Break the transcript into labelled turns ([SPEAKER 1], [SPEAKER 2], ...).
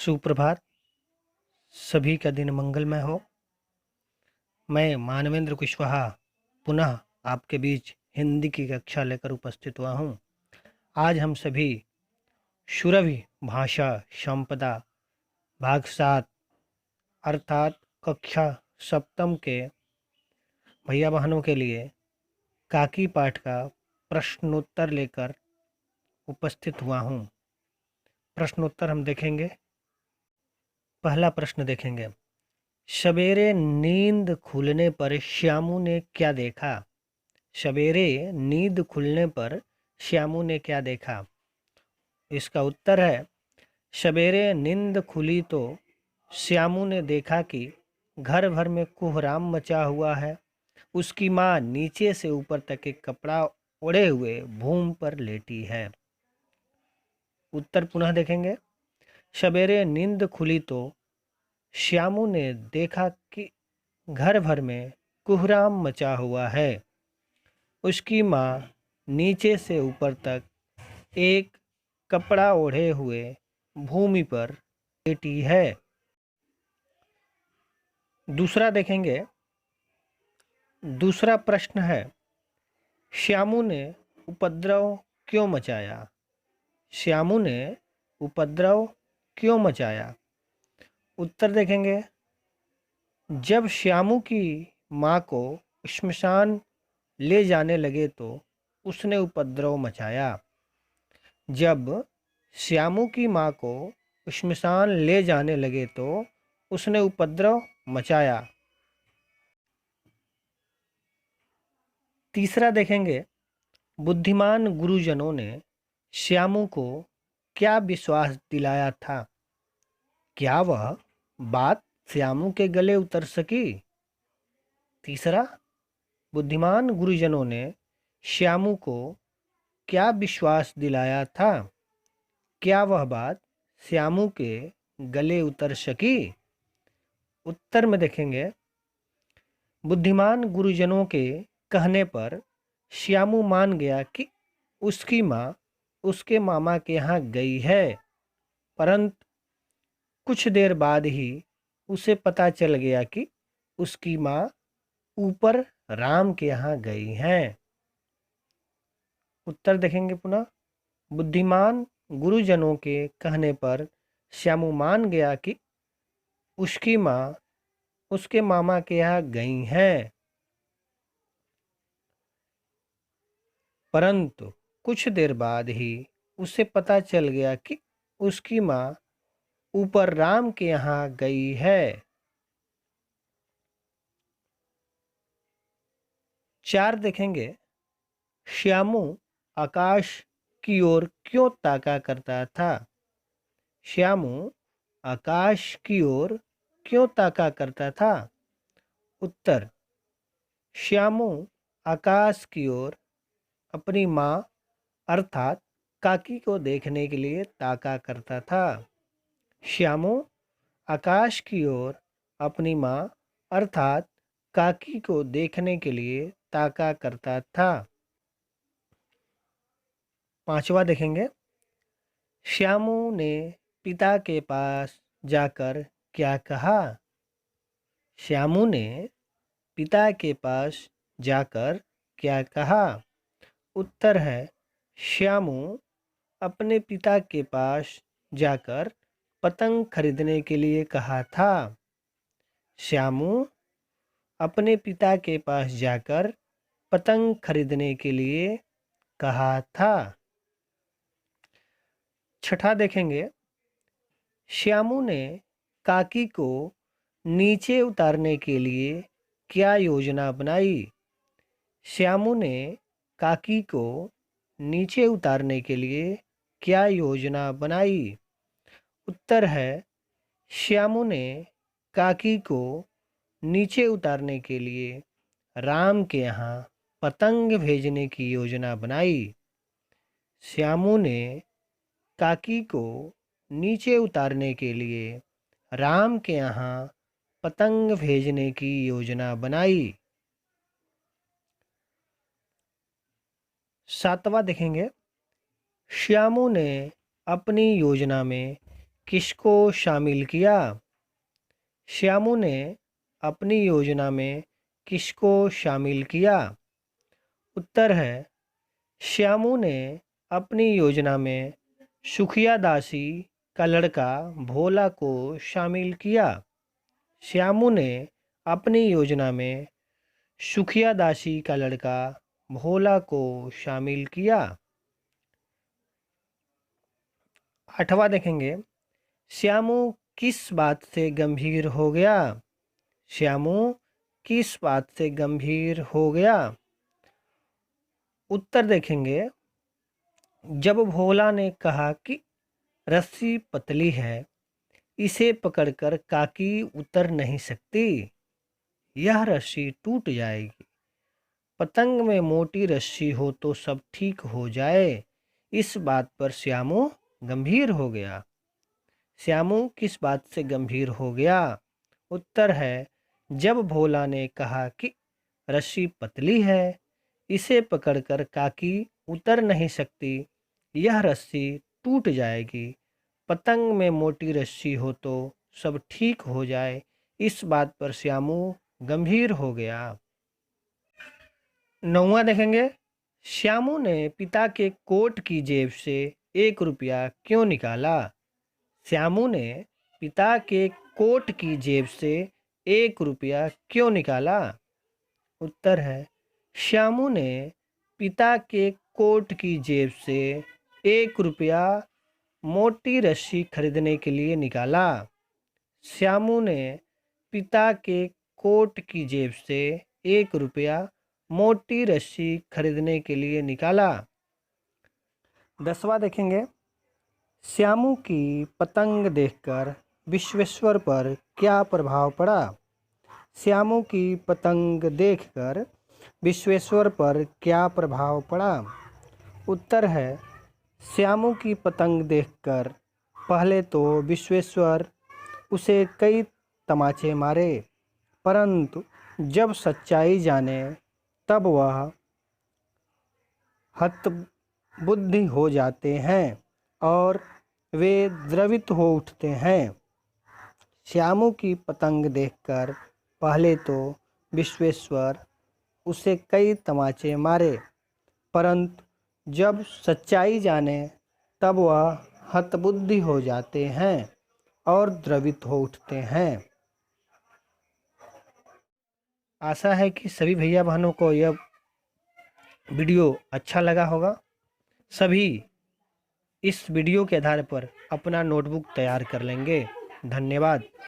[SPEAKER 1] सुप्रभात। सभी का दिन मंगलमय हो। मैं मानवेंद्र कुशवाहा पुनः आपके बीच हिंदी की कक्षा लेकर उपस्थित हुआ हूँ। आज हम सभी सुरभि भाषा संपदा भाग 7 अर्थात कक्षा सप्तम के भैया बहनों के लिए काकी पाठ का प्रश्नोत्तर लेकर उपस्थित हुआ हूँ। प्रश्नोत्तर हम देखेंगे। पहला प्रश्न देखेंगे। सवेरे नींद खुलने पर श्यामू ने क्या देखा? सवेरे नींद खुलने पर श्यामू ने क्या देखा? इसका उत्तर है, सवेरे नींद खुली तो श्यामू ने देखा कि घर भर में कोहराम मचा हुआ है। उसकी माँ नीचे से ऊपर तक एक कपड़ा ओढ़े हुए भूमि पर लेटी है। उत्तर पुनः देखेंगे। सवेरे नींद खुली तो श्यामू ने देखा कि घर भर में कोहराम मचा हुआ है। उसकी माँ नीचे से ऊपर तक एक कपड़ा ओढ़े हुए भूमि पर लेटी है। दूसरा देखेंगे। दूसरा प्रश्न है, श्यामू ने उपद्रव क्यों मचाया? श्यामू ने उपद्रव क्यों मचाया? उत्तर देखेंगे। जब श्यामू की माँ को श्मशान ले जाने लगे तो उसने उपद्रव मचाया। जब श्यामू की माँ को श्मशान ले जाने लगे तो उसने उपद्रव मचाया। तीसरा देखेंगे। बुद्धिमान गुरुजनों ने श्यामू को क्या विश्वास दिलाया था? क्या वह बात श्यामू के गले उतर सकी? तीसरा, बुद्धिमान गुरुजनों ने श्यामू को क्या विश्वास दिलाया था? क्या वह बात श्यामू के गले उतर सकी? उत्तर में देखेंगे। बुद्धिमान गुरुजनों के कहने पर श्यामू मान गया कि उसकी माँ उसके मामा के यहाँ गई है, परंतु कुछ देर बाद ही उसे पता चल गया कि उसकी माँ ऊपर राम के यहाँ गई हैं। उत्तर देखेंगे पुनः। बुद्धिमान गुरुजनों के कहने पर श्यामू मान गया कि उसकी माँ उसके मामा के यहाँ गई हैं, परंतु कुछ देर बाद ही उसे पता चल गया कि उसकी माँ ऊपर राम के यहाँ गई है। 4 देखेंगे। श्यामू आकाश की ओर क्यों ताका करता था? श्यामू आकाश की ओर क्यों ताका करता था? उत्तर, श्यामू आकाश की ओर अपनी माँ अर्थात काकी को देखने के लिए ताका करता था। श्यामू आकाश की ओर अपनी माँ अर्थात काकी को देखने के लिए ताका करता था। 5वां देखेंगे। श्यामू ने पिता के पास जाकर क्या कहा? श्यामू ने पिता के पास जाकर क्या कहा? उत्तर है, श्यामू अपने पिता के पास जाकर पतंग खरीदने के लिए कहा था। श्यामू अपने पिता के पास जाकर पतंग खरीदने के लिए कहा था। 6ठा देखेंगे। श्यामू ने काकी को नीचे उतारने के लिए क्या योजना बनाई? श्यामू ने काकी को नीचे उतारने के लिए क्या योजना बनाई? उत्तर है, श्यामू ने काकी को नीचे उतारने के लिए राम के यहाँ पतंग भेजने की योजना बनाई। श्यामू ने काकी को नीचे उतारने के लिए राम के यहाँ पतंग भेजने की योजना बनाई। 7वां देखेंगे। श्यामू ने अपनी योजना में किसको शामिल किया? श्यामू ने अपनी योजना में किसको शामिल किया? उत्तर है श्यामू ने अपनी योजना में सुखिया दासी का लड़का भोला को शामिल किया। श्यामू ने अपनी योजना में सुखिया दासी का लड़का भोला को शामिल किया। 8वां देखेंगे, श्यामू किस बात से गंभीर हो गया? श्यामू किस बात से गंभीर हो गया? उत्तर देखेंगे, जब भोला ने कहा कि रस्सी पतली है, इसे पकड़कर काकी उतर नहीं सकती, यह रस्सी टूट जाएगी। पतंग में मोटी रस्सी हो तो सब ठीक हो जाए। इस बात पर श्यामू गंभीर हो गया। श्यामू किस बात से गंभीर हो गया? उत्तर है जब भोला ने कहा कि रस्सी पतली है, इसे पकड़कर काकी उतर नहीं सकती, यह रस्सी टूट जाएगी। पतंग में मोटी रस्सी हो तो सब ठीक हो जाए। इस बात पर श्यामू गंभीर हो गया। 9वां देखेंगे, श्यामू ने पिता के कोट की जेब से 1 रुपया क्यों निकाला? श्यामू ने पिता के कोट की जेब से 1 रुपया क्यों निकाला? उत्तर है श्यामू ने पिता के कोट की जेब से 1 रुपया मोटी रस्सी खरीदने के लिए निकाला। श्यामू ने पिता के कोट की जेब से 1 रुपया मोटी रस्सी खरीदने के लिए निकाला। 10वां देखेंगे, श्यामू की पतंग देखकर विश्वेश्वर पर क्या प्रभाव पड़ा? श्यामू की पतंग देखकर विश्वेश्वर पर क्या प्रभाव पड़ा? उत्तर है श्यामू की पतंग देखकर पहले तो विश्वेश्वर उसे कई तमाचे मारे, परंतु जब सच्चाई जाने तब वह हतबुद्धि हो जाते हैं और वे द्रवित हो उठते हैं। श्यामू की पतंग देखकर पहले तो विश्वेश्वर उसे कई तमाचे मारे, परंतु जब सच्चाई जाने तब वह हतबुद्धि हो जाते हैं और द्रवित हो उठते हैं। आशा है कि सभी भैया बहनों को यह वीडियो अच्छा लगा होगा। सभी इस वीडियो के आधार पर अपना नोटबुक तैयार कर लेंगे। धन्यवाद।